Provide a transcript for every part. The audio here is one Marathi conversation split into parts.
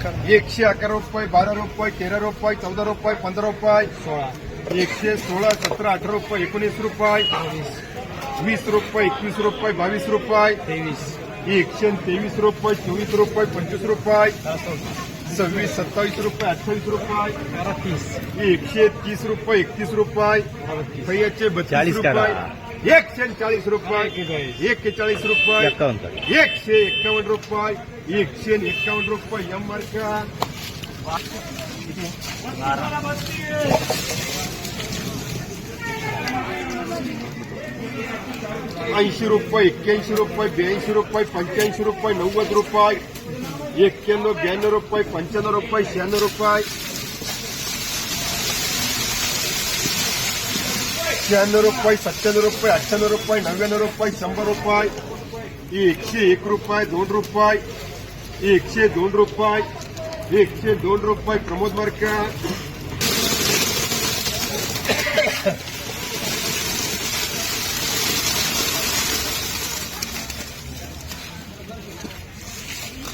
111 रुपये, 12 रुपये, 13 रुपये, 14 रुपये, 15 रुपये, 116, 17, 18 रुपये, 19 रुपये, 20 रुपये, 21 रुपये, 22 रुपये, 123 रुपये, 24 रुपये, 25 रुपये, 26, 27 रुपये, 28 रुपये, 130 रुपये, 31 रुपये, 32 रुपये, 140 रुपये, 41 रुपये, 151 रुपये, 151 रुपये, एम मार्का 80 रुपये, 81 रुपये, 82 रुपये, 85 रुपये, 90 रुपये, 91, 92 रुपये, 95 रुपये, 96 रुपये, 96 रुपये, 97 रुपये, 98 रुपये, 99 रुपये, 100 रुपये, 101 रुपये, 2 रुपये, 102 रुपये, 102 रुपये, प्रमोद मार्का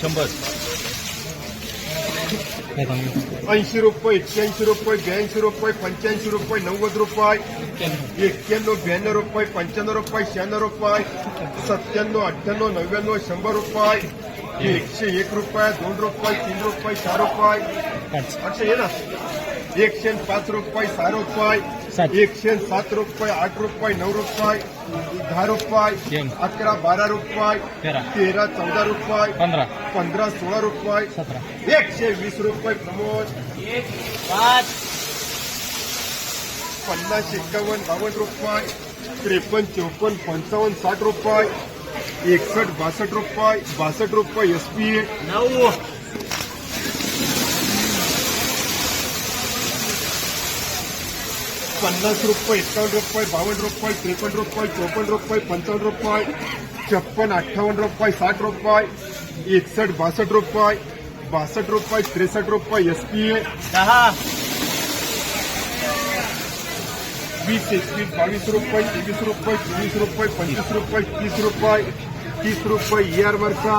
100 80 रुपये, 81 रुपये, 82 रुपये, 85 रुपये, 90 रुपये, 91, 92 रुपये, 95 रुपये, 96 रुपये, 97, 98, 99, 100 रुपये, 101 रुपये, 2 रुपये, 3 रुपये, 4 रुपये, अच्छा ये ना 105 रुपये, 6 रुपये, 107 रुपये, 8 रुपये, 9 रुपये, 10 रुपये, 11, 12 रुपये, 13, 14 रुपये, 15, 16 रुपये, 120 रुपये, प्रमोद 50, 51, 52 रुपये, 53, 54, 55, 60 रुपये, 61, 62 रुपये, 62 रुपये, एसपीए 50 रुपये, 51 रुपये, 52 रुपये, 53 रुपये, 54 रुपये, 55 रुपये, 56, 58 रुपये, 60 रुपये, 61, 62 रुपये, 62 रुपये, 63 रुपये, एसपीए 20, 21, 22 रुपये, 23 रुपये, 24 रुपये, 25 रुपये, 30 रुपये, 30 रुपये, ER मार्का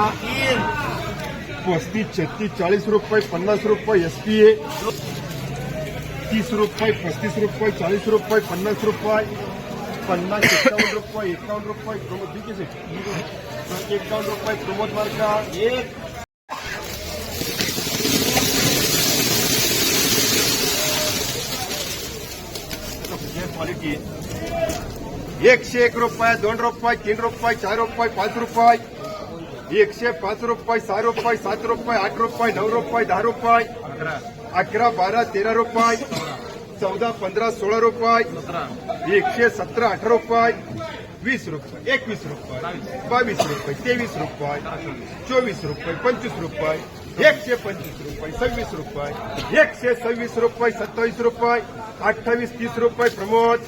35, 36, 40 रुपये, 50 रुपये, एसपीए 30 रुपये, 35 रुपये, 40 रुपये, 50 रुपये, 50, 51 रुपये, 51 रुपये, प्रमोद 51 रुपये, प्रमोद मार्का क्वालिटी 101 रुपये, 2 रुपये, 3 रुपये, 4 रुपये, 5 रुपये, 105 रुपये, 6 रुपये, 7 रुपये, 8 रुपये, 9 रुपये, 10 रुपये, 11, 12, 13 रुपये, 14, 15, 16 रुपये, 117, 18 रुपये, 20 रुपये, 21 रुपये, 22 रुपये, 23 रुपये, 24 रुपये, 25 रुपये, 125 रुपये, 26 रुपये, 126 रुपये, 27 रुपये, 28, 30 रुपये, प्रमोद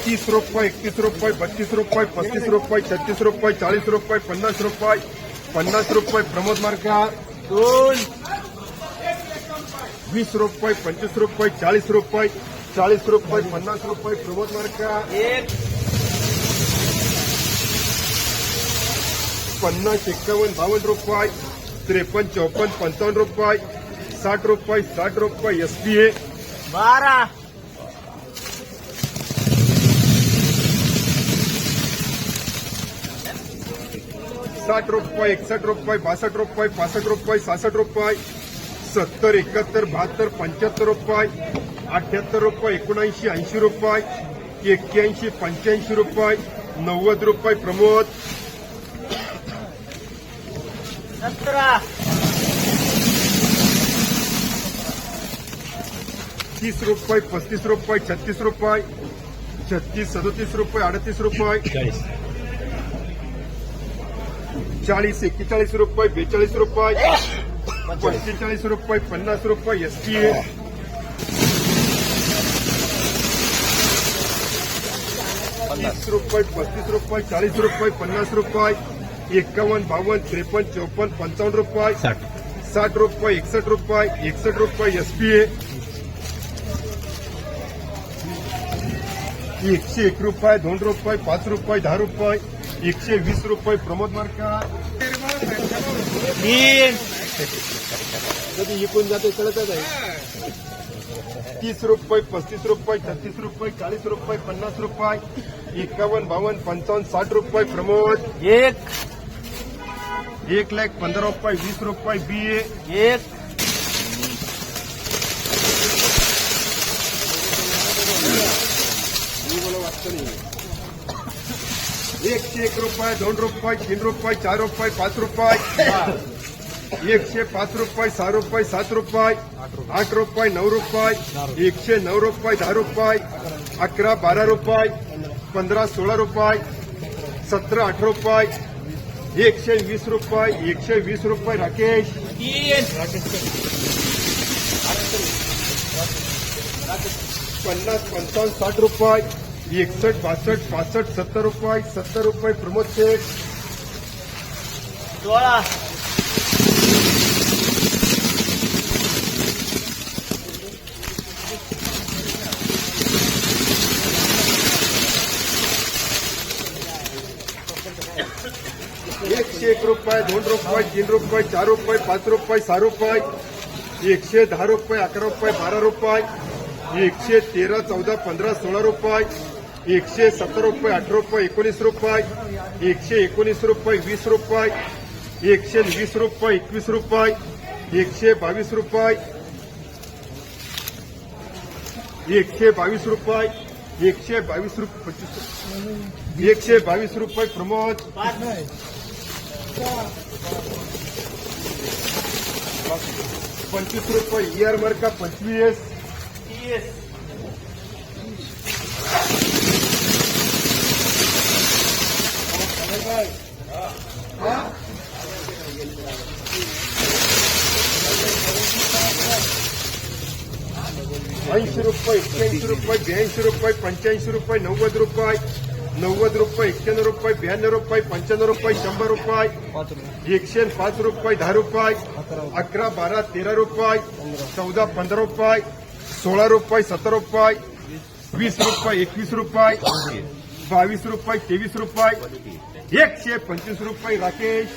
30 रुपये, 31 रुपये, 32 रुपये, 35 रुपये, 36 रुपये, 40 रुपये, 50 रुपये, 50 रुपये, प्रमोद मार्का 20 रुपये, 25 रुपये, 40 रुपये, 40 रुपये, 50 रुपये, प्रमोद मार्का 50, 51, 52 रुपये, 53, 54, 55 रुपये, 60 रुपये, 60 रुपये, एसपीए 12, 60 रुपये, 61 रुपये, 62 रुपये, 65 रुपये, 66 रुपये, 70, 71, 72, 75 रुपये, 78 रुपये, 79, 80 रुपये, 81, 85 रुपये, 90 रुपये, प्रमोद 17, 30 रुपये, 35 रुपये, 36 रुपये, 36, 37 रुपये, 38 रुपये, 40, 41 रुपये, 42 रुपये, 45 रुपये, 50 रुपये, एसपीए 30 रुपये, 35 रुपये, 40 रुपये, 50 रुपये, 51, 52, 53, 54, 55 रुपये, 60 रुपये, 61 रुपये, 61 रुपये, एसपीए 101 रुपये, 2 रुपये, 5 रुपये, 10 रुपये, 120 रुपये प्रमोद मार्का. 3 कधी इकून जाते कळतच आहे. 30 रुपये, 35 रुपये, 36 रुपये, 40 रुपये, 50 रुपये, 51, 52, 55, 60 रुपये प्रमोद. 1 1,15,000 रुपये, 20 रुपये BA. 1 101 रुपये, 2 रुपये, 3 रुपये, 4 रुपये, 5 रुपये, 105 रुपये, 6 रुपये, 7 रुपये, 8 रुपये, 9 रुपये, 109 रुपये, 10 रुपये, 11, 12 रुपये, 15, 16 रुपये, 17, 18 रुपये, 120 रुपये, 120 रुपये राकेश. 3 50, 55, 60 रुपये, 61, 62, 65, 70 रुपये, 70 रुपये प्रमोद शेठ. 16 101 रुपये, 2 रुपये, 3 रुपये, 4 रुपये, 5 रुपये, 6 रुपये, 110 रुपये, 11 रुपये, 12 रुपये, 113, 14, 15, 16 रुपये, 117 रुपये, 18 रुपये, 19 रुपये, 119 रुपये, 20 रुपये, 120 रुपये, 21 रुपये, 122 रुपये, 122 रुपये, 122 रुपये, 122 रुपये प्रमोद. 25 रुपये इयर मार्का 25. 30 80 रुपये, 81 रुपये, 82 रुपये, 85 रुपये, 90 रुपये, 90 रुपये, 91 रुपये, 92 रुपये, 95 रुपये, 100 रुपये, 105 रुपये, 10 रुपये, 11, 12, 13 रुपये, 14, 15 रुपये, 16 रुपये, 17 रुपये, 20 रुपये, 21 रुपये, 22 रुपये, 23 रुपये, 125 रुपये राकेश.